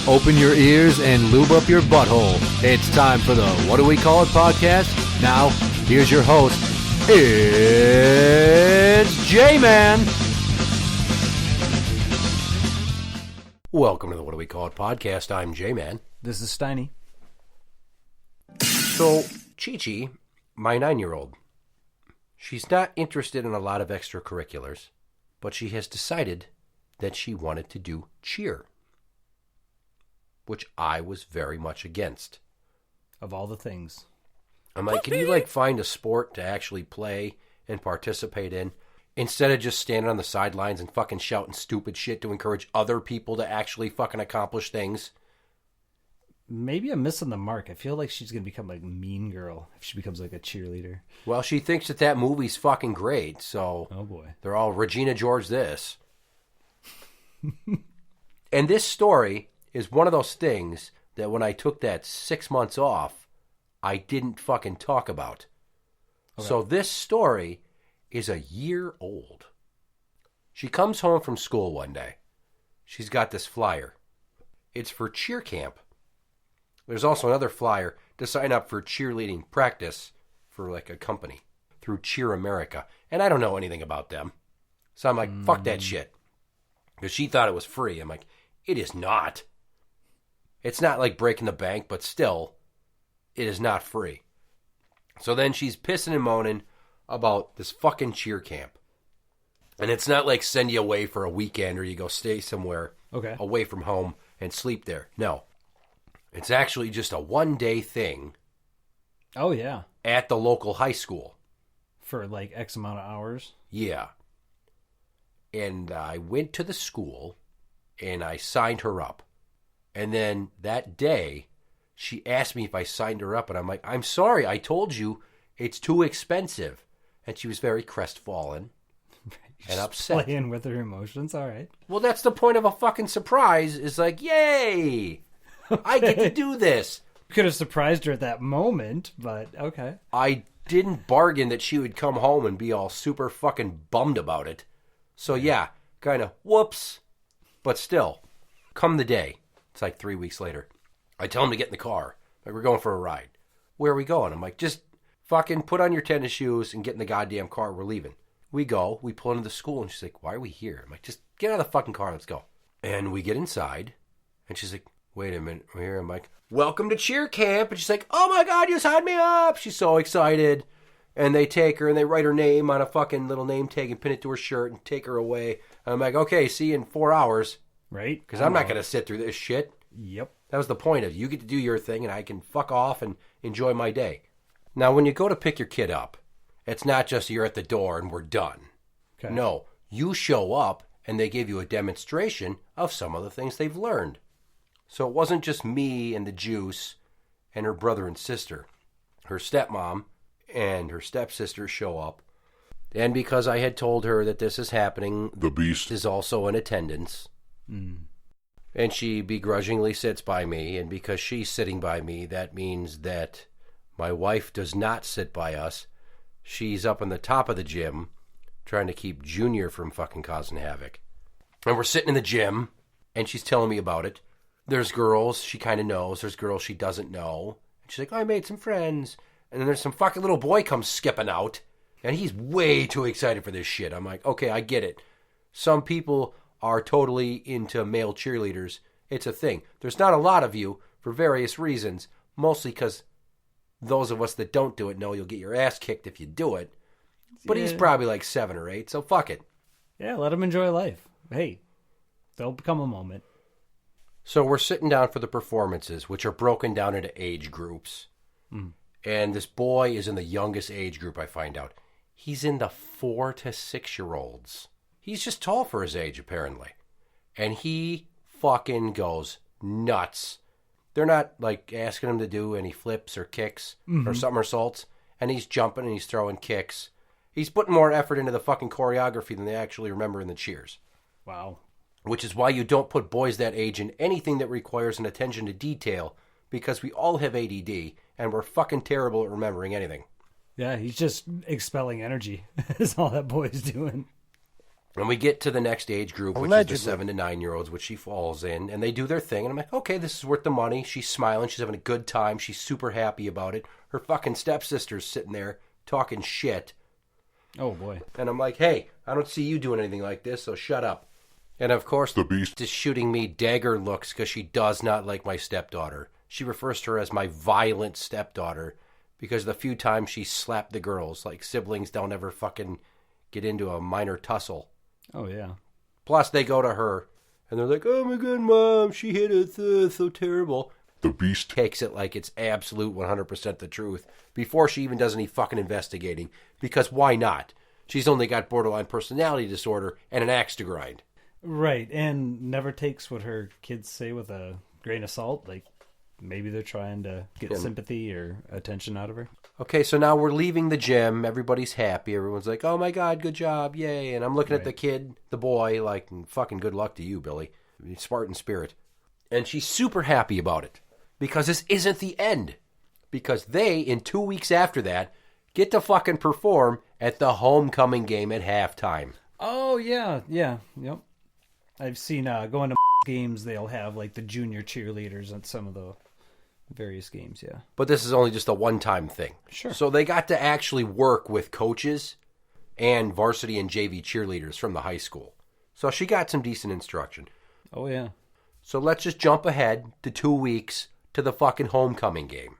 Open your ears and lube up your butthole. It's time for the What Do We Call It podcast. Now, here's your host. It's Jmann. Welcome to the What Do We Call It podcast. I'm Jmann. This is Steiny. So, Chi-Chi, my 9-year-old, she's not interested in a lot of extracurriculars, but she has decided that she wanted to do cheer, which I was very much against. Of all the things. I'm like, can you find a sport to actually play and participate in instead of just standing on the sidelines and fucking shouting stupid shit to encourage other people to actually fucking accomplish things? Maybe I'm missing the mark. I feel like she's going to become like Mean Girl if she becomes like a cheerleader. Well, she thinks that movie's fucking great, so oh boy, they're all Regina George this. And this story is one of those things that when I took that 6 months off, I didn't fucking talk about. Okay. So this story is a year old. She comes home from school one day. She's got this flyer. It's for cheer camp. There's also another flyer to sign up for cheerleading practice for like a company through Cheer America. And I don't know anything about them. So I'm like, fuck that shit. Because she thought it was free. I'm like, it is not. It's not like breaking the bank, but still, it is not free. So then she's pissing and moaning about this fucking cheer camp. And it's not like send you away for a weekend or you go stay somewhere away from home and sleep there. No. It's actually just a one-day thing. Oh, yeah. At the local high school. For like X amount of hours? Yeah. And I went to the school and I signed her up. And then that day, she asked me if I signed her up. And I'm like, I'm sorry, I told you it's too expensive. And she was very crestfallen and upset. Playing with her emotions, all right. Well, that's the point of a fucking surprise. Is like, yay! Okay. I get to do this. You could have surprised her at that moment, but okay. I didn't bargain that she would come home and be all super fucking bummed about it. So yeah, kind of whoops. But still, come the day. It's like 3 weeks later. I tell him to get in the car. Like, we're going for a ride. Where are we going? I'm like, just fucking put on your tennis shoes and get in the goddamn car. We're leaving. We go. We pull into the school. And she's like, why are we here? I'm like, just get out of the fucking car. Let's go. And we get inside. And she's like, wait a minute. We're here. I'm like, welcome to cheer camp. And she's like, oh my God, you signed me up. She's so excited. And they take her and they write her name on a fucking little name tag and pin it to her shirt and take her away. And I'm like, okay, see you in 4 hours. Right. Because I'm not going to sit through this shit. Yep. That was the point of it. You get to do your thing and I can fuck off and enjoy my day. Now, when you go to pick your kid up, it's not just you're at the door and we're done. Okay. No, you show up and they give you a demonstration of some of the things they've learned. So it wasn't just me and the juice and her brother and sister. Her stepmom and her stepsister show up. And because I had told her that this is happening, the beast is also in attendance. And she begrudgingly sits by me. And because she's sitting by me, that means that my wife does not sit by us. She's up on the top of the gym trying to keep Junior from fucking causing havoc. And we're sitting in the gym, and she's telling me about it. There's girls she kind of knows. There's girls she doesn't know. And she's like, oh, I made some friends. And then there's some fucking little boy comes skipping out. And he's way too excited for this shit. I'm like, okay, I get it. Some people are totally into male cheerleaders. It's a thing. There's not a lot of you for various reasons. Mostly because those of us that don't do it know you'll get your ass kicked if you do it. But he's probably like 7 or 8, so fuck it. Yeah, let him enjoy life. Hey, they'll become a moment. So we're sitting down for the performances, which are broken down into age groups. And this boy is in the youngest age group, I find out. He's in the 4 to 6-year-olds. He's just tall for his age, apparently. And he fucking goes nuts. They're not, like, asking him to do any flips or kicks or somersaults. And he's jumping and he's throwing kicks. He's putting more effort into the fucking choreography than they actually remember in the cheers. Wow. Which is why you don't put boys that age in anything that requires an attention to detail, because we all have ADD, and we're fucking terrible at remembering anything. Yeah, he's just expelling energy. Is all that boy's doing. And we get to the next age group, which is the 7 to 9-year-olds, which she falls in. And they do their thing. And I'm like, okay, this is worth the money. She's smiling. She's having a good time. She's super happy about it. Her fucking stepsister's sitting there talking shit. Oh, boy. And I'm like, hey, I don't see you doing anything like this, so shut up. And, of course, the beast is shooting me dagger looks because she does not like my stepdaughter. She refers to her as my violent stepdaughter because the few times she slapped the girls, like siblings don't ever fucking get into a minor tussle. Oh, yeah. Plus, they go to her, and they're like, oh, my God, Mom, she hit us, so terrible. The beast takes it like it's absolute 100% the truth before she even does any fucking investigating. Because why not? She's only got borderline personality disorder and an axe to grind. Right, and never takes what her kids say with a grain of salt. Like, maybe they're trying to get sympathy or attention out of her. Okay, so now we're leaving the gym. Everybody's happy. Everyone's like, oh my God, good job, yay. And I'm looking at the kid, the boy, like, fucking good luck to you, Billy. Spartan spirit. And she's super happy about it. Because this isn't the end. Because they, in 2 weeks after that, get to fucking perform at the homecoming game at halftime. Oh, yeah, yep. I've seen going to games, they'll have like the junior cheerleaders at some of the various games, yeah. But this is only just a one-time thing. Sure. So they got to actually work with coaches and varsity and JV cheerleaders from the high school. So she got some decent instruction. Oh, yeah. So let's just jump ahead to 2 weeks to the fucking homecoming game.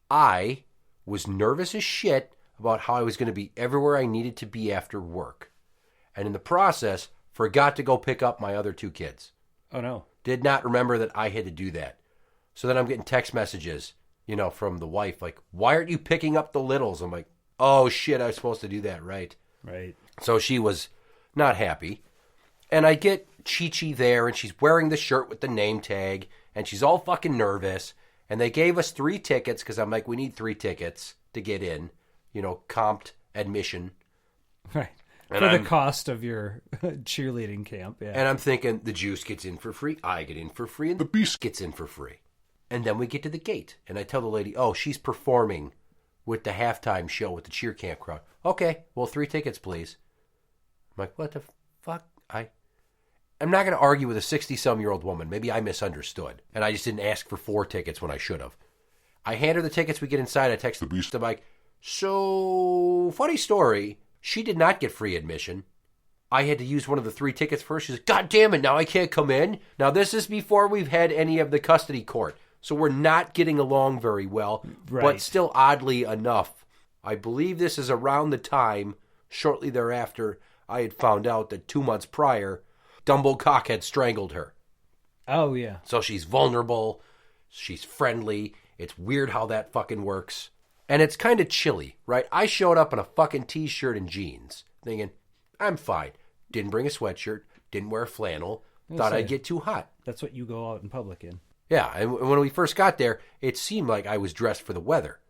I was nervous as shit about how I was going to be everywhere I needed to be after work. And in the process, forgot to go pick up my other 2 kids. Oh, no. Did not remember that I had to do that. So then I'm getting text messages, from the wife, like, why aren't you picking up the littles? I'm like, oh, shit, I was supposed to do that, right? Right. So she was not happy. And I get Chi-Chi there, and she's wearing the shirt with the name tag, and she's all fucking nervous. And they gave us 3 tickets, because I'm like, we need 3 tickets to get in, comped admission. Right. For the cost of your cheerleading camp, yeah. And I'm thinking, the juice gets in for free, I get in for free, and the beast gets in for free. And then we get to the gate, and I tell the lady, oh, she's performing with the halftime show with the cheer camp crowd. Okay, well, 3 tickets, please. I'm like, what the fuck? I'm not going to argue with a 60-some-year-old woman. Maybe I misunderstood, and I just didn't ask for 4 tickets when I should have. I hand her the tickets, we get inside, I text the beast, I'm like, so, funny story, she did not get free admission. I had to use one of the 3 tickets first. She's like, God damn it, now I can't come in. Now, this is before we've had any of the custody court. So we're not getting along very well. Right. But still, oddly enough, I believe this is around the time, shortly thereafter, I had found out that 2 months prior, Dumblecock had strangled her. Oh, yeah. So she's vulnerable. She's friendly. It's weird how that fucking works. And it's kind of chilly, right? I showed up in a fucking t-shirt and jeans, thinking, I'm fine. Didn't bring a sweatshirt. Didn't wear flannel. Thought I'd get too hot. That's what you go out in public in. Yeah, and when we first got there, it seemed like I was dressed for the weather.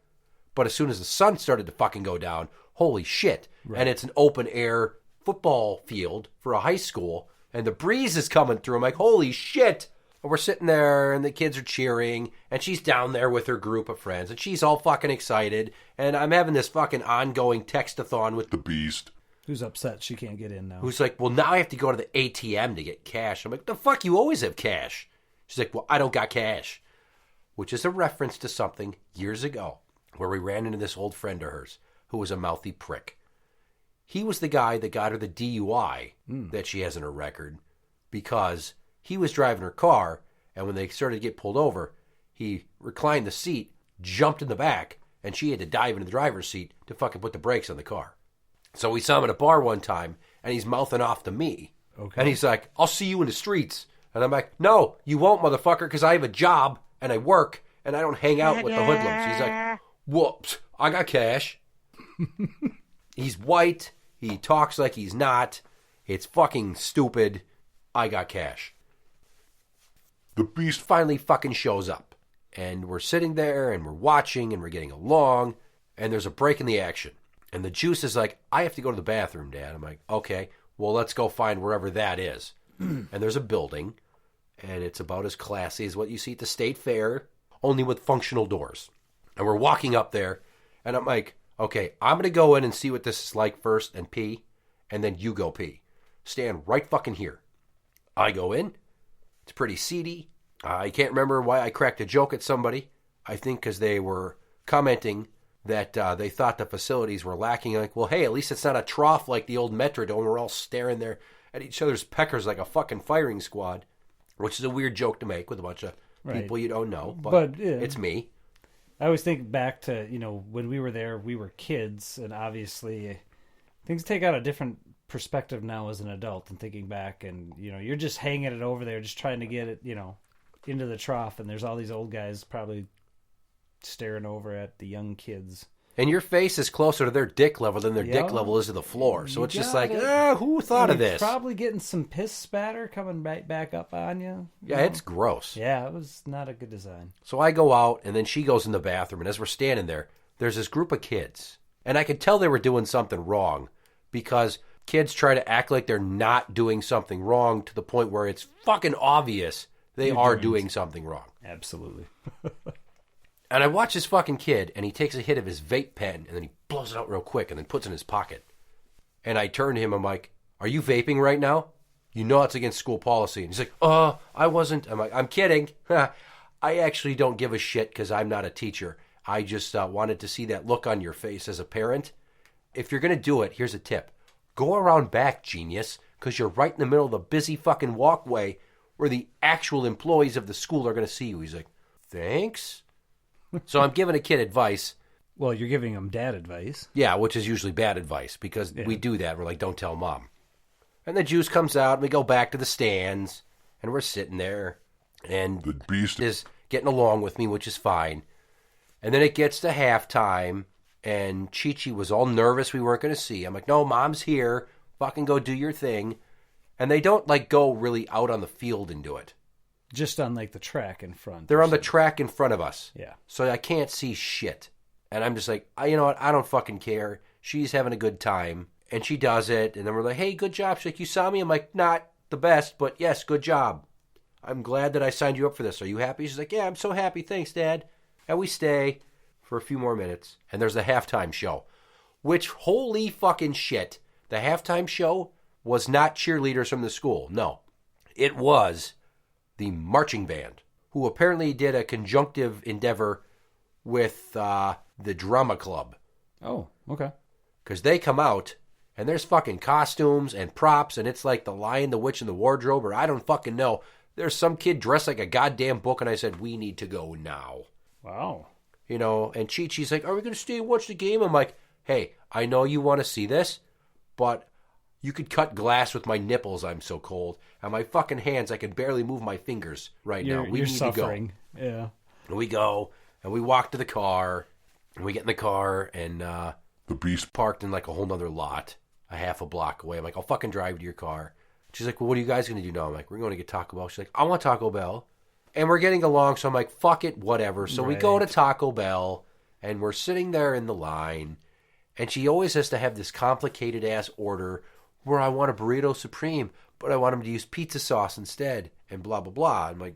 But as soon as the sun started to fucking go down, holy shit. Right. And it's an open-air football field for a high school, and the breeze is coming through. I'm like, holy shit. And we're sitting there, and the kids are cheering, and she's down there with her group of friends, and she's all fucking excited, and I'm having this fucking ongoing text-a-thon with the beast. Who's upset she can't get in now. Who's like, well, now I have to go to the ATM to get cash. I'm like, the fuck, you always have cash. She's like, well, I don't got cash. Which is a reference to something years ago where we ran into this old friend of hers who was a mouthy prick. He was the guy that got her the DUI that she has in her record because he was driving her car, and when they started to get pulled over, he reclined the seat, jumped in the back, and she had to dive into the driver's seat to fucking put the brakes on the car. So we saw him at a bar one time, and he's mouthing off to me. Okay. And he's like, I'll see you in the streets. And I'm like, no, you won't, motherfucker, because I have a job, and I work, and I don't hang out with the hoodlums. He's like, whoops, I got cash. He's white. He talks like he's not. It's fucking stupid. I got cash. The beast finally fucking shows up. And we're sitting there, and we're watching, and we're getting along, and there's a break in the action. And the juice is like, I have to go to the bathroom, Dad. I'm like, okay, well, let's go find wherever that is. And there's a building, and it's about as classy as what you see at the State Fair, only with functional doors. And we're walking up there, and I'm like, okay, I'm going to go in and see what this is like first and pee, and then you go pee. stand right fucking here. I go in. It's pretty seedy. I can't remember why I cracked a joke at somebody. I think because they were commenting that they thought the facilities were lacking. Like, well, hey, at least it's not a trough like the old Metrodome. We're all staring there at each other's peckers like a fucking firing squad, which is a weird joke to make with a bunch of people you don't know. But yeah. It's me. I always think back to, when we were there, we were kids, and obviously things take on a different perspective now as an adult and thinking back, and, you're just hanging it over there, just trying to get it, into the trough, and there's all these old guys probably staring over at the young kids. And your face is closer to their dick level than their dick level is to the floor. So it's just like, who thought of this? Probably getting some piss spatter coming back up on you. Yeah, it's gross. Yeah, it was not a good design. So I go out, and then she goes in the bathroom, and as we're standing there, there's this group of kids. And I could tell they were doing something wrong because kids try to act like they're not doing something wrong to the point where it's fucking obvious they are doing something wrong. Absolutely. And I watch this fucking kid, and he takes a hit of his vape pen, and then he blows it out real quick, and then puts it in his pocket. And I turn to him, I'm like, are you vaping right now? You know it's against school policy. And he's like, I wasn't. I'm like, I'm kidding. I actually don't give a shit because I'm not a teacher. I just wanted to see that look on your face as a parent. If you're going to do it, here's a tip. Go around back, genius, because you're right in the middle of the busy fucking walkway where the actual employees of the school are going to see you. He's like, thanks. So I'm giving a kid advice. Well, you're giving him dad advice. Yeah, which is usually bad advice because we do that. We're like, don't tell mom. And the juice comes out, and we go back to the stands, and we're sitting there, and the beast is getting along with me, which is fine. And then it gets to halftime, and Chi-Chi was all nervous we weren't going to see. I'm like, no, mom's here. Fucking go do your thing. And they don't, go really out on the field and do it. Just on, the track in front. They're on the track in front of us. Yeah. So I can't see shit. And I'm just like, you know what? I don't fucking care. She's having a good time. And she does it. And then we're like, hey, good job. She's like, you saw me? I'm like, not the best, but yes, good job. I'm glad that I signed you up for this. Are you happy? She's like, yeah, I'm so happy. Thanks, Dad. And we stay for a few more minutes. And there's the halftime show. Which, holy fucking shit. The halftime show was not cheerleaders from the school. No. It was the marching band, who apparently did a conjunctive endeavor with the drama club. Oh, okay. Because they come out, and there's fucking costumes and props, and it's like The Lion, the Witch, and the Wardrobe, or I don't fucking know. There's some kid dressed like a goddamn book, and I said, we need to go now. Wow. And Chi-Chi's like, are we going to stay and watch the game? I'm like, hey, I know you want to see this, but you could cut glass with my nipples, I'm so cold. And my fucking hands, I can barely move my fingers right now. We need suffering. To go. Yeah. And we go, and we walk to the car, and we get in the car, and the beast parked in a whole nother lot, a half a block away. I'm like, I'll fucking drive to your car. She's like, well, what are you guys going to do now? I'm like, we're going to get Taco Bell. She's like, I want Taco Bell. And we're getting along, so I'm like, fuck it, whatever. So we go to Taco Bell, and we're sitting there in the line, and she always has to have this complicated-ass order where I want a burrito supreme, but I want him to use pizza sauce instead, and blah, blah, blah. I'm like,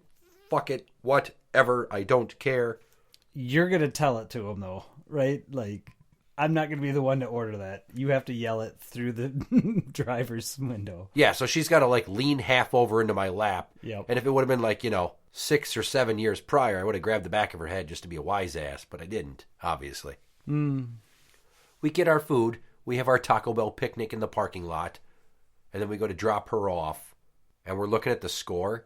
fuck it, whatever, I don't care. You're going to tell it to him, though, right? I'm not going to be the one to order that. You have to yell it through the driver's window. Yeah, so she's got to, lean half over into my lap. Yep. And if it would have been, 6 or 7 years prior, I would have grabbed the back of her head just to be a wise ass, but I didn't, obviously. We get our food. We have our Taco Bell picnic in the parking lot, and then we go to drop her off, and we're looking at the score,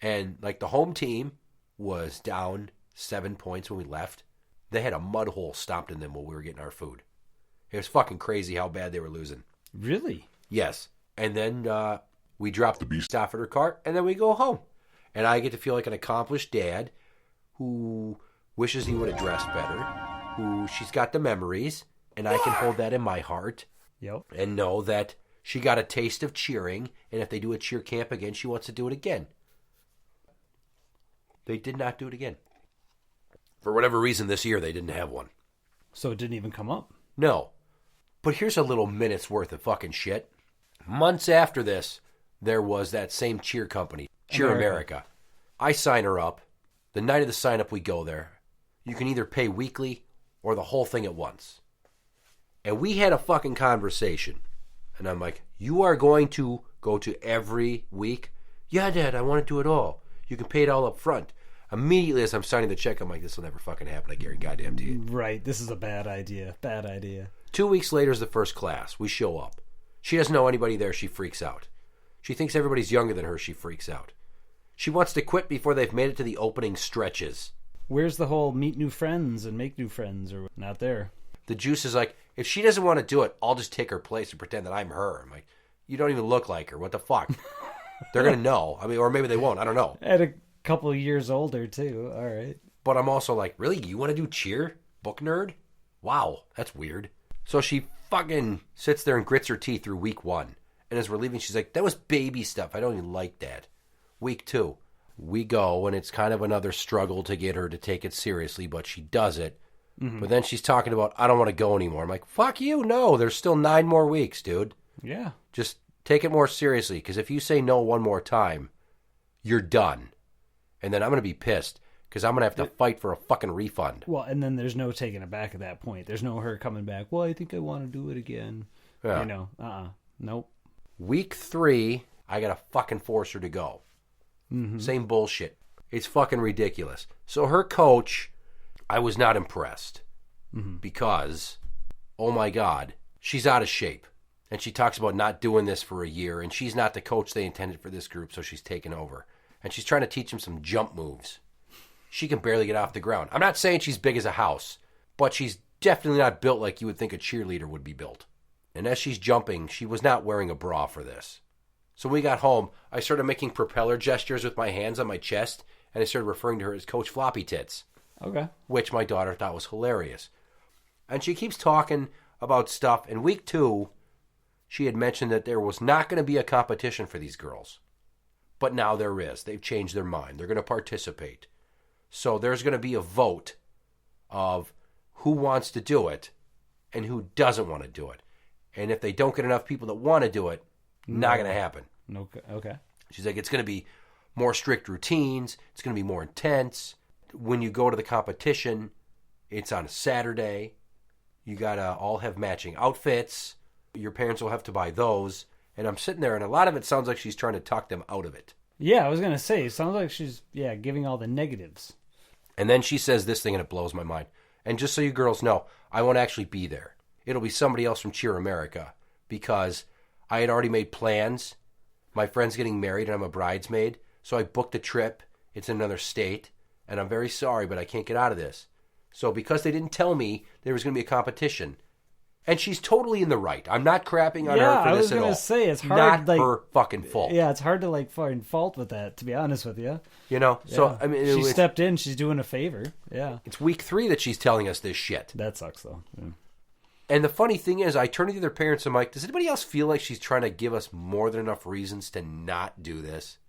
and, the home team was down 7 points when we left. They had a mud hole stomped in them while we were getting our food. It was fucking crazy how bad they were losing. Really? Yes. And then we drop the beast off at her car, and then we go home. And I get to feel like an accomplished dad who wishes he would have dressed better, who she's got the memories, and I can hold that in my heart. Yep. And know that she got a taste of cheering, and if they do a cheer camp again, she wants to do it again. They did not do it again. For whatever reason, this year they didn't have one. So it didn't even come up? No. But here's a little minute's worth of fucking shit. Months after this, there was that same cheer company, Cheer America. I sign her up. The night of the sign up, we go there. You can either pay weekly or the whole thing at once. And we had a fucking conversation. And I'm like, you are going to go to every week? Yeah, Dad, I want to do it all. You can pay it all up front. Immediately as I'm signing the check, I'm like, this will never fucking happen. I guarantee goddamn to you. Right. This is a bad idea. Bad idea. 2 weeks later is the first class. We show up. She doesn't know anybody there. She freaks out. She thinks everybody's younger than her. She freaks out. She wants to quit before they've made it to the opening stretches. Where's the whole meet new friends and make new friends? Or not there. The juice is like, if she doesn't want to do it, I'll just take her place and pretend that I'm her. I'm like, you don't even look like her. What the fuck? They're going to know. I mean, or maybe they won't. I don't know. At a couple of years older, too. All right. But I'm also like, really? You want to do cheer? Book nerd? Wow, that's weird. So she fucking sits there and grits her teeth through week 1. And as we're leaving, she's like, that was baby stuff. I don't even like that. Week 2, we go, and it's kind of another struggle to get her to take it seriously, but she does it. Mm-hmm. But then she's talking about, I don't want to go anymore. I'm like, fuck you. No, there's still 9 more weeks, dude. Yeah. Just take it more seriously, because if you say no one more time, you're done. And then I'm going to be pissed, because I'm going to have to fight for a fucking refund. Well, and then there's no taking it back at that point. There's no her coming back, well, I think I want to do it again. Yeah. You know, nope. Week 3, I got to fucking force her to go. Mm-hmm. Same bullshit. It's fucking ridiculous. So her coach, I was not impressed. Mm-hmm. Because, oh my God, she's out of shape. And she talks about not doing this for a year, and she's not the coach they intended for this group, so she's taken over. And she's trying to teach them some jump moves. She can barely get off the ground. I'm not saying she's big as a house, but she's definitely not built like you would think a cheerleader would be built. And as she's jumping, she was not wearing a bra for this. So when we got home, I started making propeller gestures with my hands on my chest, and I started referring to her as Coach Floppy Tits. Okay. Which my daughter thought was hilarious. And she keeps talking about stuff. In week 2, she had mentioned that there was not going to be a competition for these girls. But now there is. They've changed their mind. They're going to participate. So there's going to be a vote of who wants to do it and who doesn't want to do it. And if they don't get enough people that want to do it, not going to happen. Okay. She's like, it's going to be more strict routines. It's going to be more intense. When you go to the competition, it's on a Saturday. You got to all have matching outfits. Your parents will have to buy those. And I'm sitting there, and a lot of it sounds like she's trying to talk them out of it. Yeah, I was going to say, it sounds like she's, giving all the negatives. And then she says this thing, and it blows my mind. And just so you girls know, I won't actually be there. It'll be somebody else from Cheer America, because I had already made plans. My friend's getting married, and I'm a bridesmaid, so I booked a trip. It's in another state, and I'm very sorry, but I can't get out of this. So because they didn't tell me there was going to be a competition, and she's totally in the right. I'm not crapping on her for this at all. Yeah, I was going to say, it's hard. Not her fucking fault. Yeah, it's hard to, find fault with that, to be honest with you. You know? Yeah. So, I mean... She stepped in. She's doing a favor. Yeah. It's week 3 that she's telling us this shit. That sucks, though. Yeah. And the funny thing is, I turn to the other parents and I'm like, does anybody else feel like she's trying to give us more than enough reasons to not do this?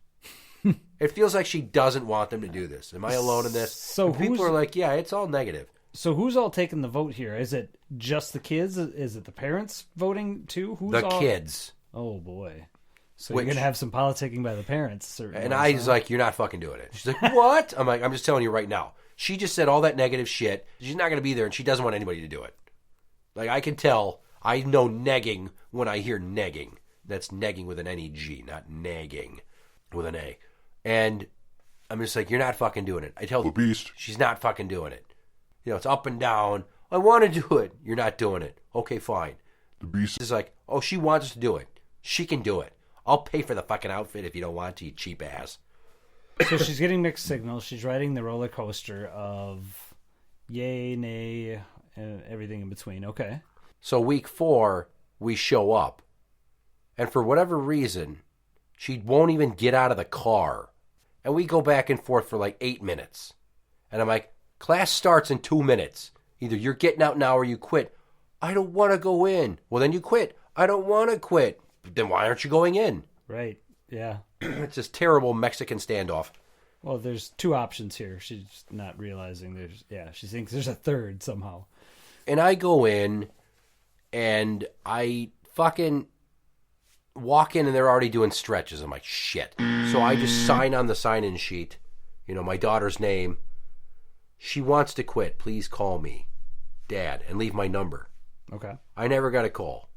It feels like she doesn't want them to do this. Am I alone in this? So people are like, yeah, it's all negative. So who's all taking the vote here? Is it just the kids? Is it the parents voting too? Who's kids. Oh, boy. So you're going to have some politicking by the parents. And I was like, you're not fucking doing it. She's like, what? I'm like, I'm just telling you right now. She just said all that negative shit. She's not going to be there, and she doesn't want anybody to do it. Like, I can tell. I know negging when I hear negging. That's negging with an N-E-G, not nagging with an A. And I'm just like, you're not fucking doing it. I tell the beast. She's not fucking doing it. You know, it's up and down. I want to do it. You're not doing it. Okay, fine. The beast is like, oh, she wants us to do it. She can do it. I'll pay for the fucking outfit if you don't want to, you cheap ass. So she's getting mixed signals. She's riding the roller coaster of yay, nay, and everything in between. Okay. So week 4, we show up. And for whatever reason, she won't even get out of the car. And we go back and forth for like 8 minutes. And I'm like, class starts in 2 minutes. Either you're getting out now or you quit. I don't want to go in. Well, then you quit. I don't want to quit. Then why aren't you going in? Right. Yeah. It's this terrible Mexican standoff. Well, there's 2 options here. She's not realizing she thinks there's a third somehow. And I go in and I fucking walk in and they're already doing stretches. I'm like, shit. So I just sign on the sign-in sheet, my daughter's name. She wants to quit. Please call me, Dad, and leave my number. Okay. I never got a call.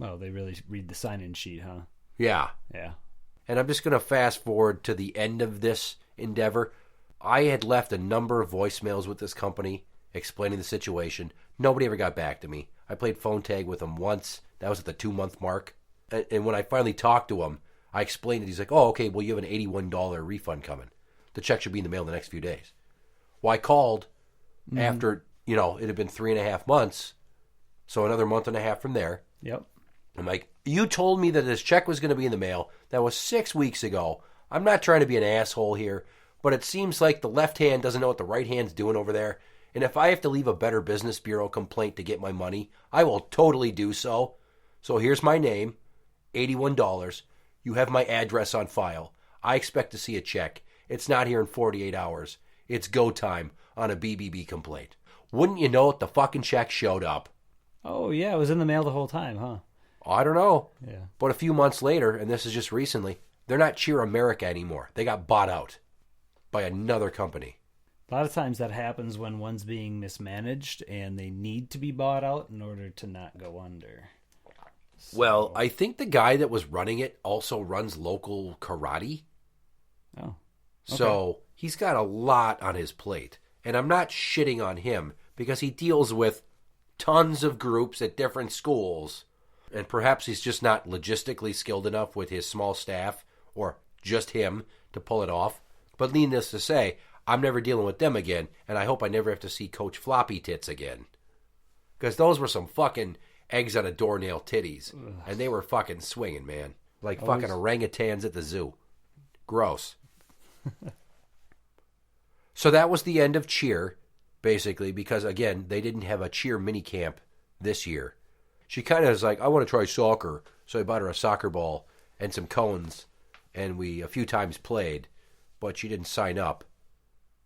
Oh, they really read the sign-in sheet, huh? Yeah. Yeah. And I'm just going to fast forward to the end of this endeavor. I had left a number of voicemails with this company explaining the situation. Nobody ever got back to me. I played phone tag with them once. That was at the 2-month mark. And when I finally talked to him, I explained it. He's like, oh, okay, well, you have an $81 refund coming. The check should be in the mail in the next few days. Well, I called after, it had been 3.5 months. So another month and a half from there. Yep. I'm like, you told me that this check was going to be in the mail. That was 6 weeks ago. I'm not trying to be an asshole here, but it seems like the left hand doesn't know what the right hand's doing over there. And if I have to leave a Better Business Bureau complaint to get my money, I will totally do so. So here's my name, $81. You have my address on file. I expect to see a check. It's not here in 48 hours. It's go time on a BBB complaint. Wouldn't you know it, the fucking check showed up. Oh, yeah, it was in the mail the whole time, huh? I don't know. Yeah. But a few months later, and this is just recently, they're not Cheer America anymore. They got bought out by another company. A lot of times that happens when one's being mismanaged and they need to be bought out in order to not go under. So... Well, I think the guy that was running it also runs local karate. Oh. Okay. So he's got a lot on his plate. And I'm not shitting on him because he deals with tons of groups at different schools. And perhaps he's just not logistically skilled enough with his small staff or just him to pull it off. But needless to say, I'm never dealing with them again, and I hope I never have to see Coach Floppy Tits again. Because those were some fucking eggs on a doornail titties. Ugh. And they were fucking swinging, man. Like fucking orangutans at the zoo. Gross. So that was the end of cheer, basically, because, again, they didn't have a cheer mini camp this year. She kind of was like, I want to try soccer. So I bought her a soccer ball and some cones, and we a few times played, but she didn't sign up.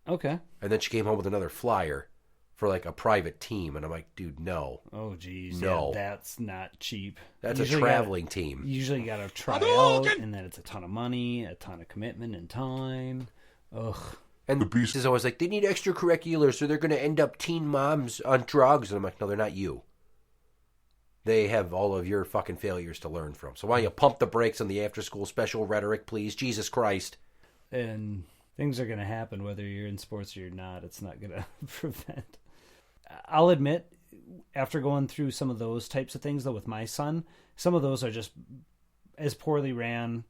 Okay. And then she came home with another flyer for like a private team, and I'm like, dude, no. Oh, geez. No. Yeah, that's not cheap. That's a traveling team. Usually you got to try out, and then it's a ton of money, a ton of commitment and time. Ugh. And the beast is always like, they need extracurriculars, so they're going to end up teen moms on drugs. And I'm like, no, they're not you. They have all of your fucking failures to learn from. So why don't you pump the brakes on the after-school special rhetoric, please? Jesus Christ. And things are going to happen whether you're in sports or you're not. It's not going to prevent. I'll admit, after going through some of those types of things, though, with my son, some of those are just as poorly ran.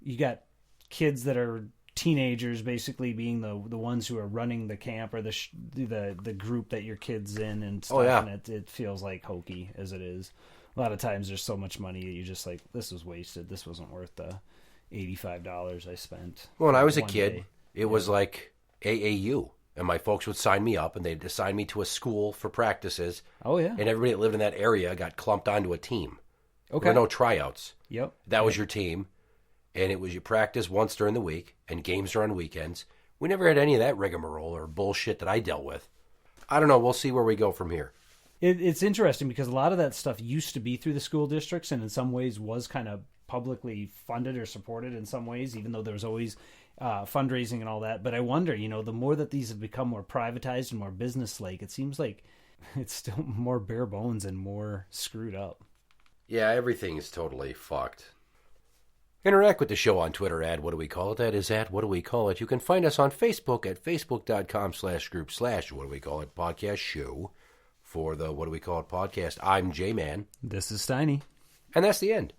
You got kids that are teenagers basically being the ones who are running the camp or the group that your kid's in and stuff. Oh, yeah. And it feels like hokey as it is. A lot of times there's so much money that you're just like, this was wasted. This wasn't worth the $85 I spent. Well, when I was a kid, it was like AAU. And my folks would sign me up and they'd assign me to a school for practices. Oh, yeah. And everybody that lived in that area got clumped onto a team. Okay. There were no tryouts. Yep. That was your team. And it was you practice once during the week, and games are on weekends. We never had any of that rigmarole or bullshit that I dealt with. I don't know. We'll see where we go from here. It's interesting because a lot of that stuff used to be through the school districts and in some ways was kind of publicly funded or supported in some ways, even though there was always fundraising and all that. But I wonder, the more that these have become more privatized and more business-like, it seems like it's still more bare bones and more screwed up. Yeah, everything is totally fucked. Interact with the show on Twitter at What Do We Call It? That is at What Do We Call It? You can find us on Facebook at facebook.com/group/What Do We Call It podcast show. For the What Do We Call It podcast, I'm Jmann. This is Steiny. And that's the end.